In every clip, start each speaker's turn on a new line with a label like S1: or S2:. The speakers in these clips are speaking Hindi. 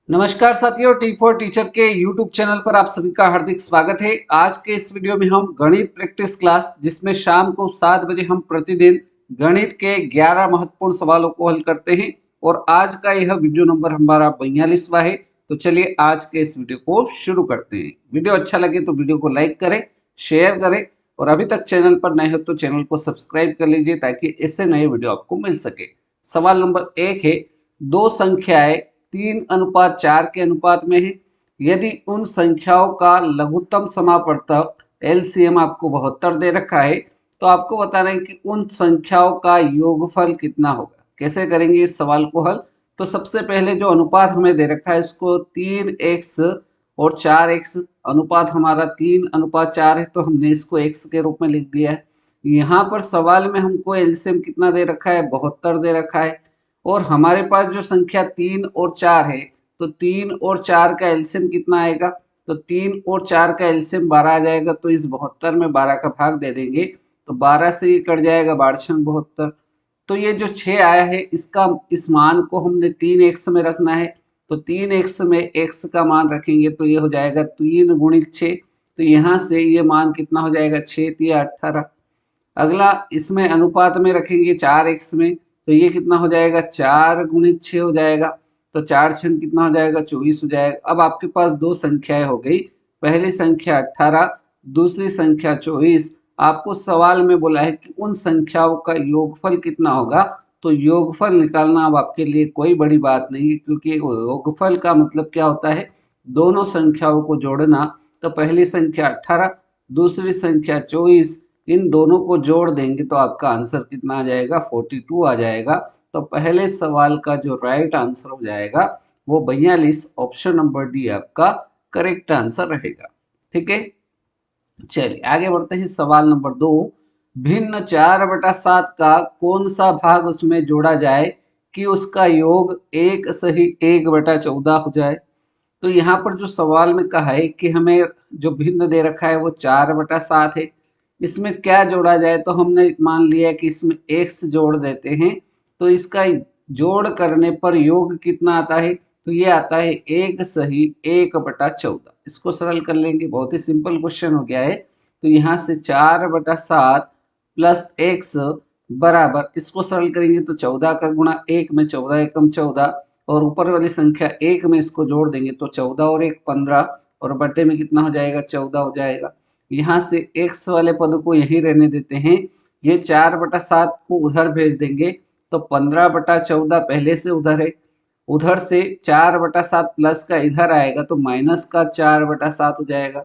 S1: नमस्कार साथियों, टी4 टीचर के यूट्यूब चैनल पर आप सभी का हार्दिक स्वागत है। आज के इस वीडियो में हम गणित प्रैक्टिस क्लास, जिसमें शाम को 7 बजे हम प्रतिदिन गणित के 11 महत्वपूर्ण सवालों को हल करते हैं और आज का यह वीडियो नंबर हमारा 42वां है। तो चलिए आज के इस वीडियो को शुरू करते हैं। वीडियो अच्छा लगे तो वीडियो को लाइक करें, शेयर करें और अभी तक चैनल पर नए हो तो चैनल को सब्सक्राइब कर लीजिए ताकि ऐसे नए वीडियो आपको मिल सके। सवाल नंबर 1 है, दो संख्याएं 3:4 के अनुपात में है। यदि उन संख्याओं का लघुत्तम समापवर्तक एलसीएम आपको 72 दे रखा है तो आपको बताना है कि उन संख्याओं का योगफल कितना होगा। कैसे करेंगे इस सवाल को हल? तो सबसे पहले जो अनुपात हमें दे रखा है इसको 3x और 4x, अनुपात हमारा 3:4 है तो हमने इसको x के रूप में लिख दिया है। यहाँ पर सवाल में हमको एलसीएम कितना दे रखा है? 72 दे रखा है और हमारे पास जो संख्या 3 और 4 है तो 3 और 4 का एलसीएम कितना आएगा? तो 3 और 4 का एलसीएम 12 आ जाएगा। तो इस 72 में 12 का भाग दे देंगे तो 12 से ये कट जाएगा, 12×72। तो ये जो 6 आया है इसका इस मान को हमने 3x में रखना है। तो 3x में x का मान रखेंगे तो ये हो जाएगा 3 × 6। तो यहाँ से ये मान कितना हो जाएगा? 6×3 = 18। अगला इसमें अनुपात में रखेंगे 4x में तो ये कितना हो जाएगा? 4 × 6 हो जाएगा। तो 4×6 कितना हो जाएगा? 24 हो जाएगा। अब आपके पास दो संख्याएं हो गई, पहली संख्या 18, दूसरी संख्या 24। आपको सवाल में बोला है कि उन संख्याओं का योगफल कितना होगा। तो योगफल निकालना अब आपके लिए कोई बड़ी बात नहीं है, क्योंकि योगफल का मतलब क्या होता है? दोनों संख्याओं को जोड़ना। तो पहली संख्या 18, दूसरी संख्या 24, इन दोनों को जोड़ देंगे तो आपका आंसर कितना आ जाएगा? 42 आ जाएगा। तो पहले सवाल का जो राइट आंसर हो जाएगा वो 42, ऑप्शन नंबर डी आपका करेक्ट आंसर रहेगा। ठीक है, चलिए आगे बढ़ते हैं। सवाल नंबर 2, भिन्न 4/7 का कौन सा भाग उसमें जोड़ा जाए कि उसका योग 1 सही 1/14 हो जाए। तो यहाँ पर जो सवाल में कहा है कि हमें जो भिन्न दे रखा है वो 4/7 है, इसमें क्या जोड़ा जाए। तो हमने मान लिया कि इसमें x जोड़ देते हैं तो इसका जोड़ करने पर योग कितना आता है? तो ये आता है 1 सही 1/14। इसको सरल कर लेंगे, बहुत ही सिंपल क्वेश्चन हो गया है। तो यहाँ से 4/7 प्लस x बराबर, इसको सरल करेंगे तो 14 का गुणा 1 में 14 एकम 14 और ऊपर वाली संख्या 1 में इसको जोड़ देंगे तो 14 और 1 15 और बटे में कितना हो जाएगा? 14 हो जाएगा। यहाँ से x वाले पद को यहीं रहने देते हैं, ये 4/7 को उधर भेज देंगे तो 15/14 पहले से उधर है, उधर से 4/7 प्लस का इधर आएगा तो माइनस का 4/7 हो जाएगा।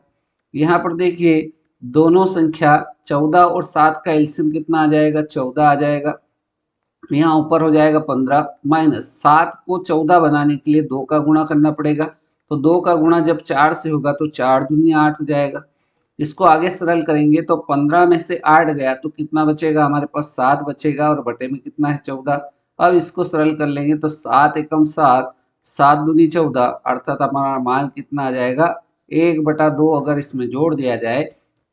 S1: यहाँ पर देखिए दोनों संख्या 14 और 7 का एलसीएम कितना आ जाएगा? 14 आ जाएगा। यहाँ ऊपर हो जाएगा 15 माइनस 7 को 14 बनाने के लिए 2 का गुणा करना पड़ेगा। तो 2 का गुणा जब 4 से होगा तो 4 दूनी 8 हो जाएगा। इसको आगे सरल करेंगे तो 15 में से 8 गया तो कितना बचेगा? हमारे पास 7 बचेगा और बटे में कितना है? 14। अब इसको सरल कर लेंगे तो 7 एकम 7, 7 दूनी 14, अर्थात हमारा मान कितना आ जाएगा? 1/2। अगर इसमें जोड़ दिया जाए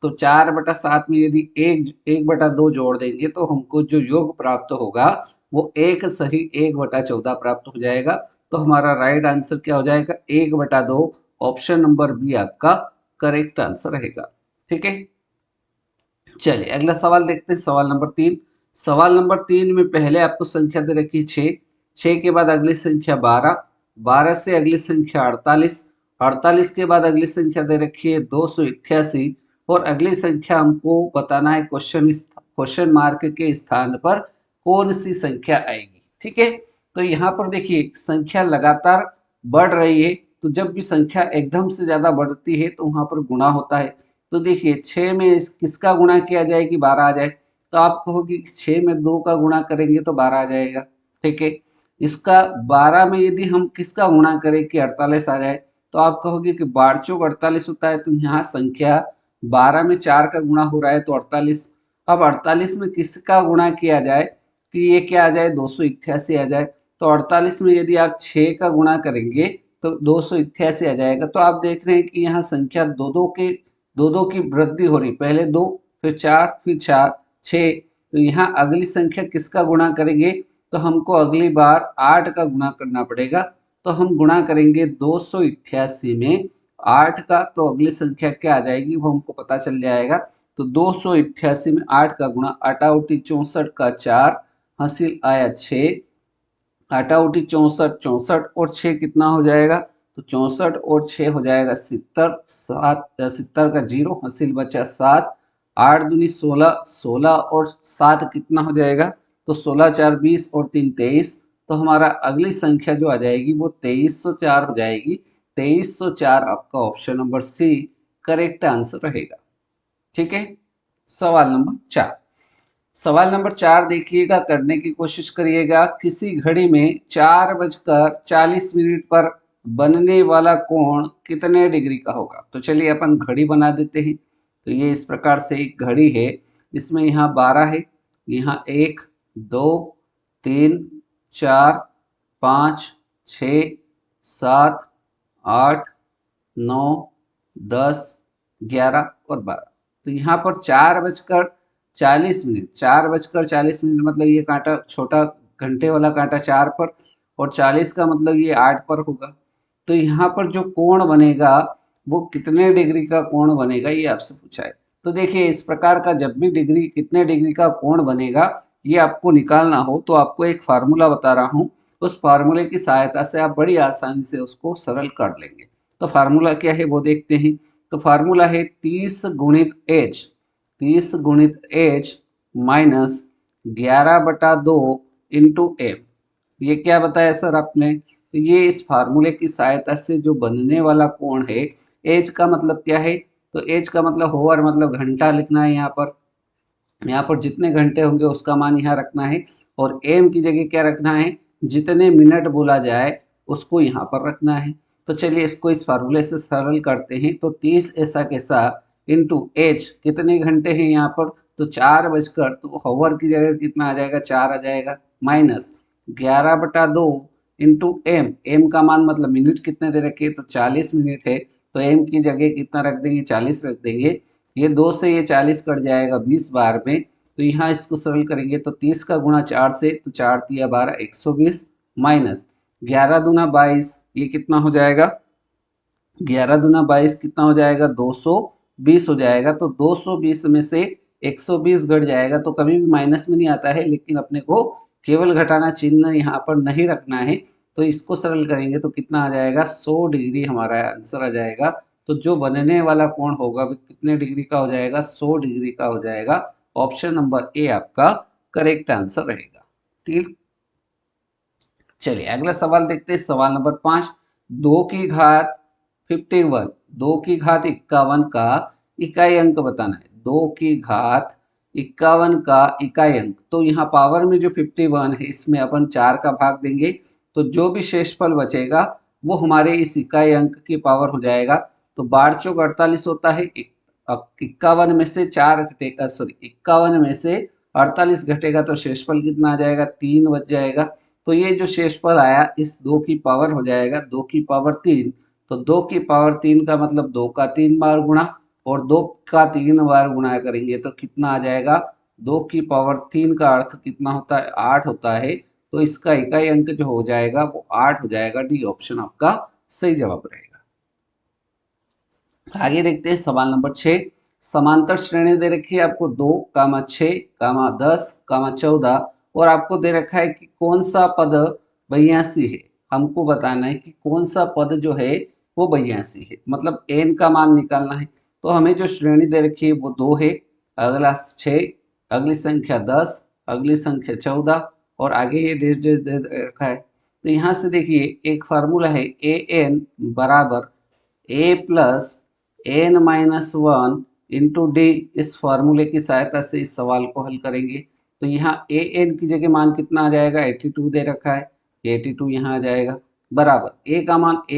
S1: तो 4/7 में यदि 1/2 जोड़ देंगे तो हमको जो योग प्राप्त होगा वो 1 सही 1/14 प्राप्त हो जाएगा। तो हमारा राइट आंसर क्या हो जाएगा? 1/2, ऑप्शन नंबर बी आपका करेक्ट आंसर रहेगा। ठीक है, चलिए अगला सवाल देखते हैं। सवाल नंबर 3। सवाल नंबर 3 में पहले आपको संख्या दे रखी है 6, 6 के बाद अगली संख्या 12, 12 से अगली संख्या 48, 48 के बाद अगली संख्या दे रखी है 288 और अगली संख्या हमको बताना है क्वेश्चन मार्क के स्थान पर कौन सी संख्या आएगी। ठीक है, तो यहाँ पर देखिए संख्या लगातार बढ़ रही है, तो जब भी संख्या एकदम से ज्यादा बढ़ती है तो वहां पर गुणा होता है। तो देखिए 6 में किसका गुणा किया जाए कि 12 आ जाए? तो आप कहोगे कि 6 में 2 का गुणा करेंगे तो 12 आ जाएगा। ठीक है, इसका 12 में यदि हम किसका गुणा करें कि 48 आ जाए? तो आप कहोगे कि 12 चौक 48 होता है। तो यहाँ संख्या 12 में 4 का गुणा हो रहा है तो 48। अब 48 में किसका गुणा किया जाए कि ये क्या आ जाए? 288 आ जाए। तो 48 में यदि आप 6 का गुणा करेंगे तो 288 आ जाएगा। तो आप देख रहे हैं कि यहाँ संख्या दो दो की वृद्धि हो रही, पहले 2 फिर 4 फिर 4 6। तो यहाँ अगली संख्या किसका गुणा करेंगे? तो हमको अगली बार 8 का गुणा करना पड़ेगा। तो हम गुणा करेंगे 288 में 8 का, तो अगली संख्या क्या आ जाएगी वो हमको पता चल जाएगा। तो 288 में 8 का गुणा, 8 उठी 64 का 4, हासिल आया 6, 8 उठी 64, 64 और 6 कितना हो जाएगा, तो 64 और 6 हो जाएगा 70, 7 70 का 0, हासिल बचा 7, 8 दूनी 16, 16 और 7 कितना हो जाएगा, तो 16 4 20 और 3 23। तो हमारा अगली संख्या जो आ जाएगी वो 2304 हो जाएगी। 2304 आपका option number c correct answer रहेगा। ठीक है। सवाल नंबर 4, सवाल नंबर 4 देखिएगा, करने की कोशिश करिएगा। किसी घड़ी में 4:40 पर बनने वाला कोण कितने डिग्री का होगा। तो चलिए अपन घड़ी बना देते हैं। तो ये इस प्रकार से एक घड़ी है, इसमें यहाँ 12 है, यहाँ 1 2 3 4 5 6 7 8 9 10 11 और 12। तो यहाँ पर 4:40, 4:40 मतलब ये कांटा छोटा घंटे वाला कांटा 4 पर, और 40 का मतलब ये 8 पर होगा। तो यहाँ पर जो कोण बनेगा वो कितने डिग्री का कोण बनेगा, ये आपसे पूछा है। तो देखिए इस प्रकार का जब भी डिग्री कितने डिग्री का कोण बनेगा ये आपको निकालना हो तो आपको एक फार्मूला बता रहा हूँ, उस फार्मूले की सहायता से आप बड़ी आसानी से उसको सरल कर लेंगे। तो फार्मूला क्या है वो देखते हैं। तो फार्मूला है 30 गुणित एच, 30 गुणित एच माइनस 11/2 इंटू एम। ये क्या बताया सर आपने, तो ये इस फार्मूले की सहायता से जो बनने वाला कोण है, एच का मतलब क्या है, तो एच का मतलब होवर मतलब घंटा लिखना है। यहाँ पर जितने घंटे होंगे उसका मान यहाँ रखना है, और एम की जगह क्या रखना है, जितने मिनट बोला जाए उसको यहाँ पर रखना है। तो चलिए इसको इस फार्मूले से सरल करते हैं। तो 30 ऐसा कैसा इंटू एच, कितने घंटे हैं यहाँ पर, तो 4 तो होवर की जगह कितना आ जाएगा, 4 आ जाएगा, माइनस 11/2 इंटू एम, एम का मान मतलब मिनट कितने दे रखे, तो 40 मिनट है, तो एम की जगह कितना रख देंगे, 40 रख देंगे। ये 2 से ये 40 कट जाएगा 20 बार में, तो यहाँ इसको सरल करेंगे तो 30 का गुणा 4 से, तो 4 तिया 12, 120, माइनस 11 दूना 22, ये कितना हो जाएगा, 11 दूना 22 कितना हो जाएगा, 220 हो जाएगा। तो 220 में से 120 घट जाएगा, तो कभी भी माइनस में नहीं आता है, लेकिन अपने को केवल घटाना चिन्ह यहाँ पर नहीं रखना है। तो इसको सरल करेंगे तो कितना आ जाएगा, 100 डिग्री हमारा आंसर आ जाएगा। तो जो बनने वाला कोण होगा वो कितने डिग्री का हो जाएगा, 100 डिग्री का हो जाएगा। ऑप्शन नंबर ए आपका करेक्ट आंसर रहेगा। ठीक, चलिए अगला सवाल देखते हैं। सवाल नंबर 5, 2 की घात 51, 2 की घात 51 का इकाई अंक बताना है। 2 की घात 51 का इकाई अंक, तो यहाँ पावर में जो 51 है इसमें अपन 4 का भाग देंगे, तो जो भी शेषफल बचेगा वो हमारे इस इकाई अंक की पावर हो जाएगा। तो 12 चौक 48 होता है, 51 में से 4 घटेगा, सॉरी 51 में से 48 घटेगा, तो शेषफल कितना आ जाएगा, 3 बच जाएगा। तो ये जो शेषफल आया इस 2 की पावर हो जाएगा 2 की पावर 3। तो 2 की पावर 3 का मतलब 2 का 3 बार गुणा, और 2 का 3 बार गुणा करेंगे तो कितना आ जाएगा, 2 की पावर 3 का अर्थ कितना होता है, 8 होता है। तो इसका इकाई अंक जो हो जाएगा वो 8 हो जाएगा। डी ऑप्शन आपका सही जवाब रहेगा। आगे देखते हैं सवाल नंबर 6, समांतर श्रेणी दे रखी है आपको 2, 6, 10, 14, और आपको दे रखा है कि कौन सा पद 82 है। हमको बताना है कि कौन सा पद जो है वो 82 है, मतलब एन का मान निकालना है। तो हमें जो श्रेणी दे रखी है वो 2 है, अगला 6, अगली संख्या 10, अगली संख्या 14, और आगे ये डेश डेश दे रखा है। तो यहाँ से देखिए एक फार्मूला है, ए एन बराबर A plus N minus one into D. इस फार्मूले की सहायता से इस सवाल को हल करेंगे। तो यहाँ ए एन की जगह मान कितना आ जाएगा, 82 दे रखा है, 82 यहाँ आ जाएगा, बराबर ए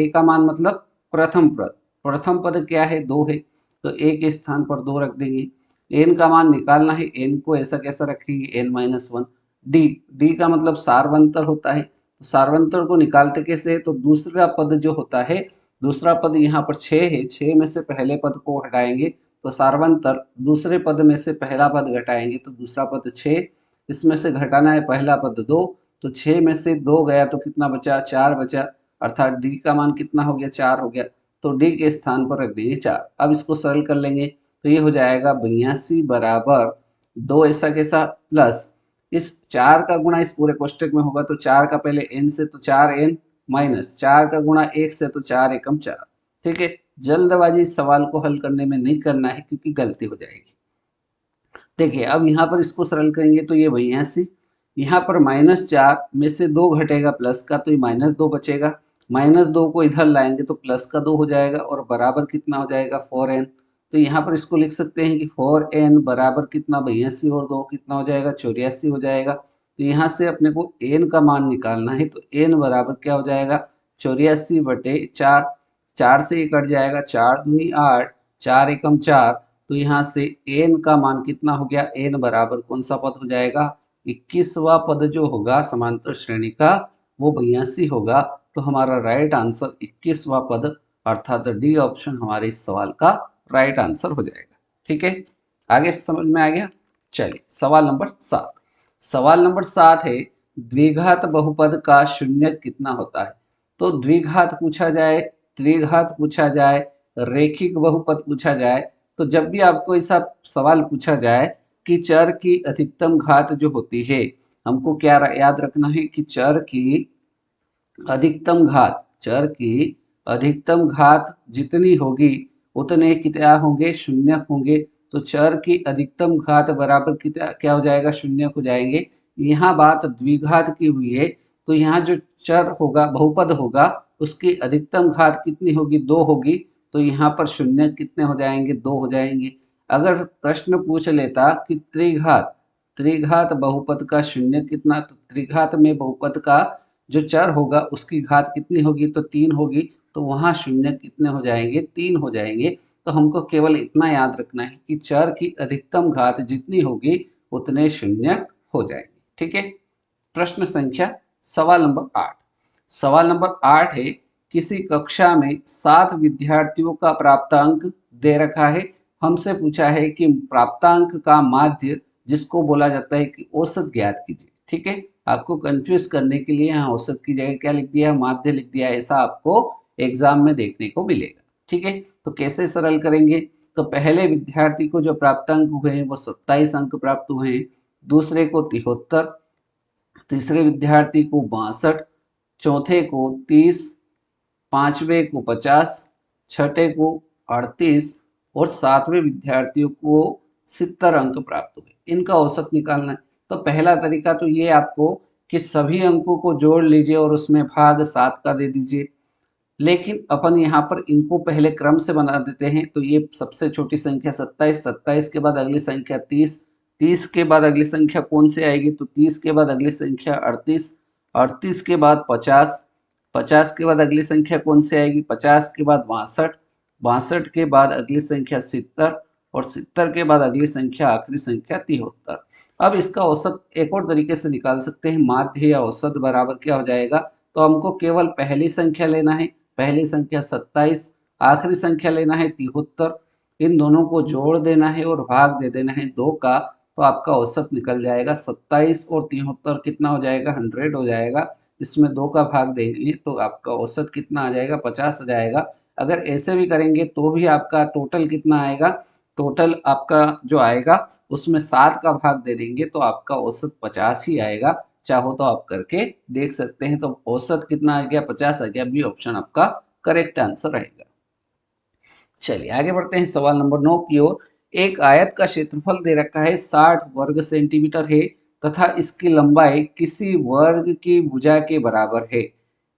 S1: का मान मतलब प्रथम पद, प्रथम पद क्या है, 2 है, तो ए के स्थान पर 2 रख देंगे। एन का मान निकालना है, एन को ऐसा कैसा रखेंगे, n minus one. D, d का मतलब सार्वंतर होता है, तो सार्वंतर को निकालते कैसे है, तो दूसरा पद जो होता है, दूसरा पद यहाँ पर 6 है, 6 में से पहले पद को हटाएंगे तो सार्वंतर, दूसरे पद में से पहला पद घटाएंगे तो दूसरा पद 6, इसमें से घटाना है पहला पद 2, तो 6 में से 2 गया तो कितना बचा, 4 बचा, अर्थात डी का मान कितना हो गया, 4 हो गया, तो डी के स्थान पर रख देंगे 4। अब इसको सरल कर लेंगे तो ये हो जाएगा 82 बराबर 2 ऐसा कैसा प्लस इस 4 का गुणा इस पूरे कोष्टक में होगा तो 4 का पहले n से तो 4n माइनस 4 का गुणा 1 से तो 4 एकम 4। ठीक है, जल्दबाजी इस सवाल को हल करने में नहीं करना है क्योंकि गलती हो जाएगी। देखिए अब यहाँ पर इसको सरल करेंगे तो ये 82, यहाँ पर -4 में से 2 घटेगा प्लस का तो ये -2 बचेगा, -2 को इधर लाएंगे तो प्लस का 2 हो जाएगा और बराबर कितना हो जाएगा 4n। तो यहाँ पर इसको लिख सकते हैं कि 4n बराबर कितना 82 और 2 कितना हो जाएगा 84 हो जाएगा। तो यहाँ से अपने को n का मान निकालना है तो n बराबर क्या हो जाएगा 84/4, 4 से ये कट जाएगा, 4 दूनी 8, 4 एकम 4, तो यहाँ से n का मान कितना हो गया, n बराबर कौन सा पद हो जाएगा 21वां पद जो होगा समांतर श्रेणी का वो 82 होगा। तो हमारा राइट आंसर 21वां पद अर्थात डी ऑप्शन हमारे इस सवाल का राइट आंसर हो जाएगा। ठीक है, आगे समझ में आ गया। चलिए सवाल नंबर 7। सवाल नंबर 7 है द्विघात बहुपद का शून्य कितना होता है। तो द्विघात पूछा जाए, त्रिघात पूछा जाए, रेखिक बहुपद पूछा जाए, तो जब भी आपको ऐसा सवाल पूछा जाए कि चर की अधिकतम घात जो होती है, हमको क्या याद रखना है कि चर की अधिकतम घात जितनी होगी उतने क्या होंगे, शून्य होंगे। तो चर की अधिकतम घात बराबर कितना क्या हो जाएगा, शून्य हो जाएंगे। यहाँ बात द्विघात की हुई है तो यहाँ जो चर होगा बहुपद होगा उसकी अधिकतम घात कितनी होगी, 2 होगी, तो यहाँ पर शून्य कितने हो जाएंगे, 2 हो जाएंगे। अगर प्रश्न पूछ लेता कि त्रिघात बहुपद का शून्य कितना, तो त्रिघात में बहुपद का जो चर होगा उसकी घात कितनी होगी, तो 3 होगी, तो वहाँ शून्य कितने हो जाएंगे, 3 हो जाएंगे। तो हमको केवल इतना याद रखना है कि चर की अधिकतम घात जितनी होगी उतने शून्य हो जाएंगे। ठीक है, प्रश्न संख्या सवाल नंबर 8। सवाल नंबर 8 है किसी कक्षा में 7 विद्यार्थियों का प्राप्तांक दे रखा है। हमसे पूछा है कि प्राप्तांक का माध्य जिसको बोला जाता है कि औसत ज्ञात कीजिए। ठीक है, आपको कंफ्यूज करने के लिए यहाँ औसत की जगह क्या लिख दिया है, माध्य लिख दिया है, ऐसा आपको एग्जाम में देखने को मिलेगा। ठीक है, तो कैसे सरल करेंगे, तो पहले विद्यार्थी को जो प्राप्तांक हुए हैं वो 27 अंक प्राप्त हुए हैं, दूसरे को 73, तीसरे विद्यार्थी को 62, चौथे को 30, पांचवें को 50, छठे को 38 और सातवें विद्यार्थियों को 70 अंक प्राप्त हुए। इनका औसत निकालना है। तो पहला तरीका तो ये आपको कि सभी अंकों को जोड़ लीजिए और उसमें भाग 7 का दे दीजिए, लेकिन अपन यहाँ पर इनको पहले क्रम से बना देते हैं। तो ये सबसे छोटी संख्या 27, 27 के बाद अगली संख्या 30, 30 के बाद अगली संख्या कौन सी आएगी, तो 30 के बाद अगली संख्या 38, 38 के बाद 50, 50 के बाद अगली संख्या कौन सी आएगी, 50 के बाद 62, 62 के बाद अगली संख्या 70 और 70 के बाद अगली संख्या आखिरी संख्या 73। अब इसका औसत एक और तरीके से निकाल सकते हैं, माध्य या औसत बराबर क्या हो जाएगा, तो हमको केवल पहली संख्या लेना है, पहली संख्या 27, आखिरी संख्या लेना है 73, इन दोनों को जोड़ देना है और भाग दे देना है 2 का, तो आपका औसत निकल जाएगा। 27 और 73 कितना हो जाएगा, 100 हो जाएगा। इसमें 2 का भाग देंगे तो आपका औसत कितना आ जाएगा, 50 आ जाएगा। अगर ऐसे भी करेंगे तो भी आपका टोटल कितना आएगा, टोटल आपका जो आएगा उसमें 7 का भाग दे देंगे तो आपका औसत 50 ही आएगा। चाहो तो आप करके देख सकते हैं। तो औसत कितना आ गया, 50 आ गया। बी ऑप्शन आपका करेक्ट आंसर रहेगा। चलिए आगे बढ़ते हैं सवाल नंबर 9 की ओर। एक आयत का क्षेत्रफल दे रखा है 60 वर्ग सेंटीमीटर है तथा इसकी लंबाई किसी वर्ग की भुजा के बराबर है।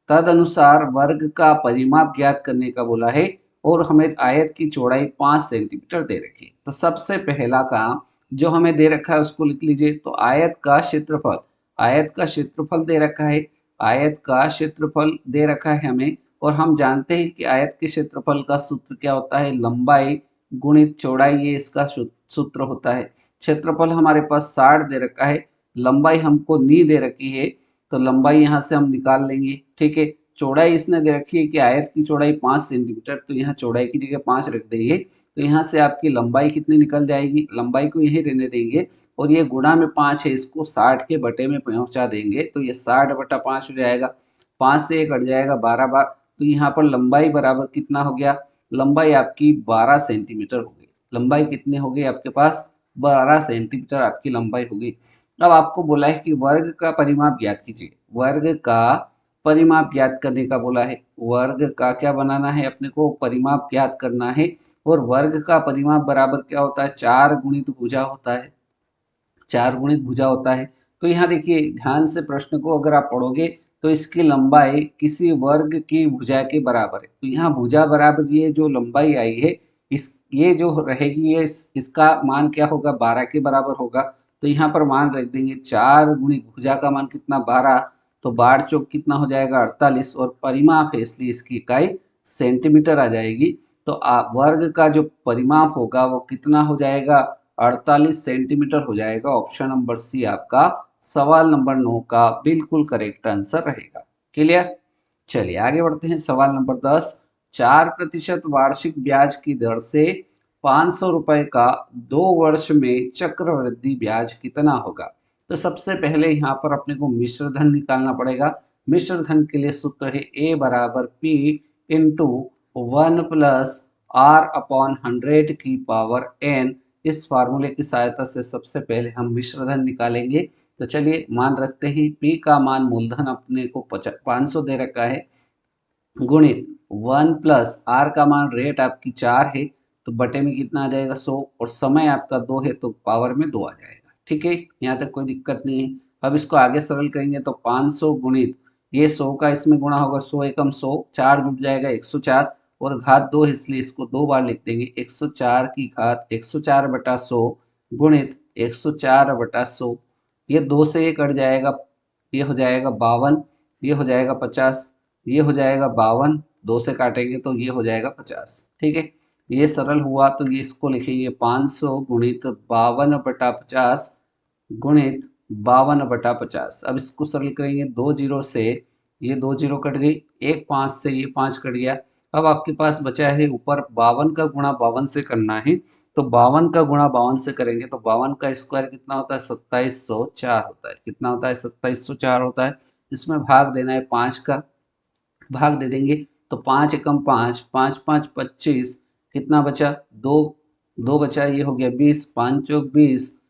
S1: तदनुसार वर्ग का परिमाप ज्ञात करने का बोला है और हमें आयत की चौड़ाई 5 सेंटीमीटर दे रखी है। तो सबसे पहला काम जो हमें दे रखा है उसको लिख लीजिए। तो आयत का क्षेत्रफल दे रखा है, आयत का क्षेत्रफल दे रखा है हमें, और हम जानते हैं कि आयत के क्षेत्रफल का सूत्र क्या होता है, लंबाई गुणित चौड़ाई, ये इसका सूत्र होता है। क्षेत्रफल हमारे पास 60 दे रखा है, लंबाई हमको नी दे रखी है, तो लंबाई यहाँ से हम निकाल लेंगे। ठीक है, चौड़ाई इसने दे रखी है कि आयत की चौड़ाई 5 सेंटीमीटर, तो यहाँ चौड़ाई की जगह 5 रख देंगे, तो यहाँ से आपकी लंबाई कितनी निकल जाएगी, लंबाई को यही रहने देंगे और ये गुणा में 5 है, इसको 60 के बटे में पहुंचा देंगे, तो ये 60/5 हो जाएगा। 5 से 1 कट जाएगा 12 बार, तो यहाँ पर लंबाई बराबर कितना हो गया, लंबाई आपकी 12 सेंटीमीटर हो गई। लंबाई कितनी हो गई आपके पास, 12 सेंटीमीटर आपकी लंबाई हो गई। अब आपको बोला है कि वर्ग का परिमाप ज्ञात कीजिए। वर्ग का परिमाप ज्ञात करने का बोला है। वर्ग का क्या बनाना है, अपने को परिमाप ज्ञात करना है। और वर्ग का परिमाप बराबर क्या होता है, 4 गुणित भुजा होता है। 4 गुणित भुजा होता है। तो यहाँ देखिए ध्यान से प्रश्न को अगर आप पढ़ोगे तो इसकी लंबाई किसी वर्ग की भुजा के बराबर है। तो यहाँ भुजा बराबर ये जो लंबाई आई है, इस ये जो रहेगी ये इसका मान क्या होगा, 12 के बराबर होगा। तो यहाँ पर मान रख देंगे 4 गुणित भुजा का मान कितना, 12। तो 12 चौक कितना हो जाएगा, 48। और परिमाप है इसलिए इसकी इकाई सेंटीमीटर आ जाएगी। तो वर्ग का जो परिमाप होगा वो कितना हो जाएगा, 48 सेंटीमीटर हो जाएगा। ऑप्शन नंबर सी आपका सवाल नंबर 9 का बिल्कुल करेक्ट आंसर रहेगा। क्लियर। चलिए आगे बढ़ते हैं। सवाल नंबर 10, 4% वार्षिक ब्याज की दर से 500 रुपए का 2 वर्ष में चक्रवृद्धि ब्याज कितना होगा। तो सबसे पहले यहाँ पर अपने को मिश्र धन निकालना पड़ेगा। मिश्र धन के लिए सूत्र है ए बराबर p into 1 plus r upon 100 की पावर एन। इस फार्मूले की सहायता से सबसे पहले हम मिश्र धन निकालेंगे। तो चलिए मान रखते हैं पी का मान मूलधन अपने को 500 दे रखा है, गुणित 1 प्लस आर का मान रेट आपकी 4 है, तो बटे में कितना आ जाएगा 100, और समय आपका 2 है तो पावर में 2 आ जाएगा। ठीक है, यहाँ तक कोई दिक्कत नहीं है। अब इसको आगे सरल करेंगे तो 500 गुणित ये 100 का इसमें गुणा होगा, 100 एकम 100, 4 जुट जाएगा 104, और घात 2 है इसलिए इसको 2 बार लिख देंगे। 104 की घात 104 बटा 100 गुणित 104 बटा 100। ये 2 से ये कट जाएगा, ये हो जाएगा 52, ये हो जाएगा 50, ये हो जाएगा 52, 2 से काटेंगे तो ये हो जाएगा 50। ठीक है, ये सरल हुआ तो ये इसको लिखेंगे 500 गुणित 52/50 गुणित 52/50। अब इसको सरल करेंगे, 2 जीरो से ये 2 जीरो कट गई, एक 5 से ये 5 कट गया। अब आपके पास बचा है ऊपर 52 का गुणा 52 से करना है। तो 52 का गुणा 52 से करेंगे तो 52 का स्क्वायर कितना होता है, 2704 होता है। कितना होता है, 2704 होता है। इसमें भाग देना है 5 का, भाग दे देंगे तो 5 एकम 5, 5 5 25, कितना बचा, 2, 2 बचा, ये हो गया 20, 5 चौक 20।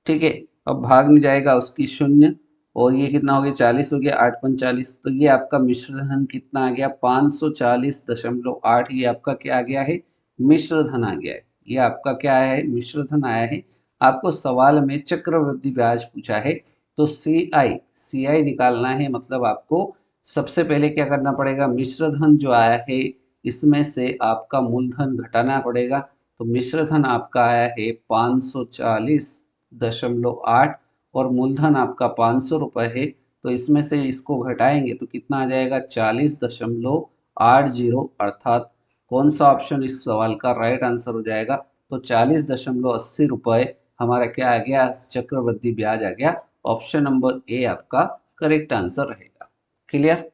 S1: ठीक है, अब भाग नहीं जाएगा उसकी 0, और ये कितना हो गया 40 हो गया, 8 पंच 40। तो ये आपका मिश्र धन कितना आ गया, 540.8। ये आपका क्या आ गया है, मिश्र धन आ गया है। ये आपका क्या आया है, मिश्र धन आया है। आपको सवाल में चक्रवृद्धि ब्याज पूछा है, तो सी आई निकालना है। मतलब आपको सबसे पहले क्या करना पड़ेगा, मिश्र धन जो आया है इसमें से आपका मूलधन घटाना पड़ेगा। तो मिश्र धन आपका आया है 540.8 और मूलधन आपका 500 रुपये है। तो इसमें से इसको घटाएंगे तो कितना आ जाएगा, 40.80, अर्थात कौन सा ऑप्शन इस सवाल का राइट आंसर हो जाएगा। तो 40.80 रुपये हमारा क्या आ गया, चक्रवृद्धि ब्याज आ गया। ऑप्शन नंबर ए आपका करेक्ट आंसर रहेगा। क्लियर।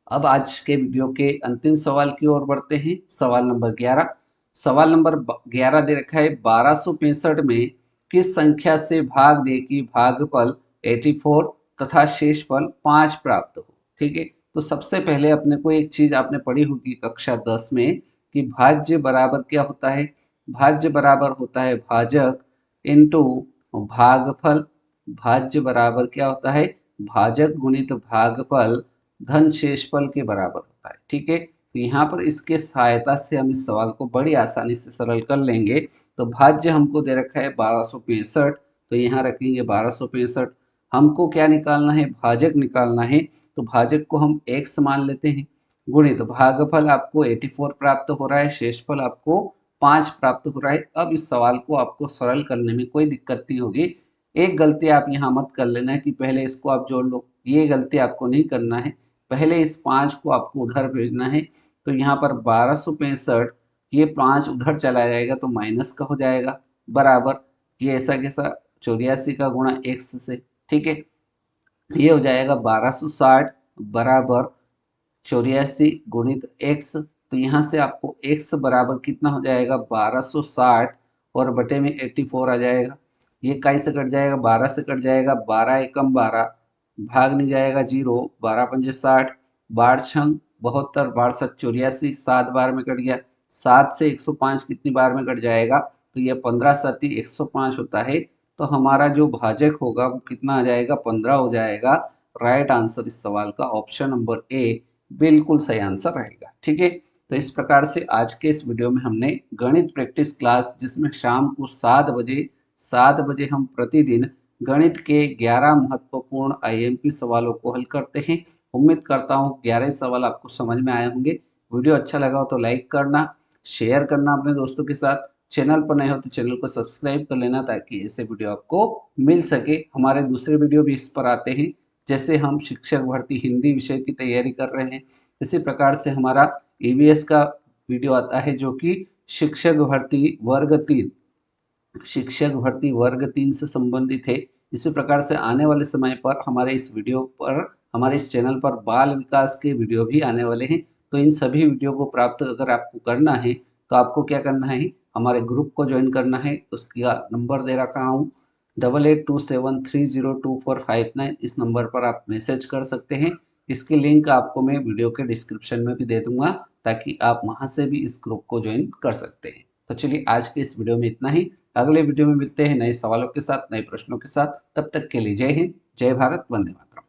S1: अब आज के वीडियो के अंतिम सवाल की ओर बढ़ते हैं। सवाल नंबर 11। सवाल नंबर 11 दे रखा है, 1265 में किस संख्या से भाग दे कि भागफल 84 तथा शेषफल 5 प्राप्त हो। ठीक है, तो सबसे पहले अपने को एक चीज आपने पढ़ी होगी कक्षा 10 में कि भाज्य बराबर क्या होता है। भाज्य बराबर होता है भाजक इंटू भागफल। भाज्य बराबर क्या होता है, भाजक गुणित भागफल धन शेषफल के बराबर होता है। ठीक है, तो यहाँ पर इसके सहायता से हम इस सवाल को बड़ी आसानी से सरल कर लेंगे। तो भाज्य हमको दे रखा है 1265, तो यहाँ रखेंगे 1265। हमको क्या निकालना है, भाजक निकालना है। तो भाजक को हम x मान लेते हैं, गुणित भागफल आपको 84 प्राप्त हो रहा है, शेषफल आपको 5 प्राप्त हो रहा है। अब इस सवाल को आपको सरल करने में कोई दिक्कत नहीं होगी। एक गलती आप यहाँ मत कर लेना है कि पहले इसको आप जोड़ लो, ये गलती आपको नहीं करना है। पहले इस 5 को आपको उधर भेजना है। तो यहाँ पर 1265, ये 5 उधर चला जाएगा तो माइनस का हो जाएगा, बराबर ये ऐसा कैसा 84 का गुणा x से। ठीक है, ये हो जाएगा 1260 बराबर 84 गुणित x। तो यहाँ से आपको x बराबर कितना हो जाएगा, 1260 और बटे में 84 आ जाएगा। ये काई से कट जाएगा, 12 से कट जाएगा, 12 एकम 12, भाग नहीं जाएगा 0, 12 पंजे 60, 12 छंग 72, 12 सत 84, 7 बार में कट गया। 7 से 105 कितनी बार में कट जाएगा, तो ये 15 सती 105 होता है। तो हमारा जो भाजक होगा वो कितना आ जाएगा, 15 हो जाएगा। राइट आंसर इस सवाल का ऑप्शन नंबर ए बिल्कुल सही आंसर रहेगा। ठीक है, तो इस प्रकार से आज के इस वीडियो में हमने गणित प्रैक्टिस क्लास, जिसमें शाम को 7 बजे हम प्रतिदिन गणित के 11 महत्वपूर्ण आईएमपी सवालों को हल करते हैं। उम्मीद करता हूँ 11 सवाल आपको समझ में आए होंगे। वीडियो अच्छा लगा हो तो लाइक करना, शेयर करना अपने दोस्तों के साथ। चैनल पर नए हो तो चैनल को सब्सक्राइब कर लेना, ताकि ऐसे वीडियो आपको मिल सके। हमारे दूसरे वीडियो भी इस पर आते हैं, जैसे हम शिक्षक भर्ती हिंदी विषय की तैयारी कर रहे हैं। इसी प्रकार से हमारा ईवीएस का वीडियो आता है, जो कि शिक्षक भर्ती वर्ग 3 से संबंधित है। इसी प्रकार से आने वाले समय पर हमारे इस चैनल पर बाल विकास के वीडियो भी आने वाले हैं। तो इन सभी वीडियो को प्राप्त अगर आपको करना है तो आपको क्या करना है, हमारे ग्रुप को ज्वाइन करना है। उसका नंबर दे रखा हूँ 8827302459। इस नंबर पर आप मैसेज कर सकते हैं। इसकी लिंक आपको मैं वीडियो के डिस्क्रिप्शन में भी दे दूंगा, ताकि आप वहां से भी इस ग्रुप को ज्वाइन कर सकते हैं। तो चलिए आज के इस वीडियो में इतना ही। अगले वीडियो में मिलते हैं नए सवालों के साथ, नए प्रश्नों के साथ। तब तक के लिए जय हिंद, जय भारत, वंदे मातरम।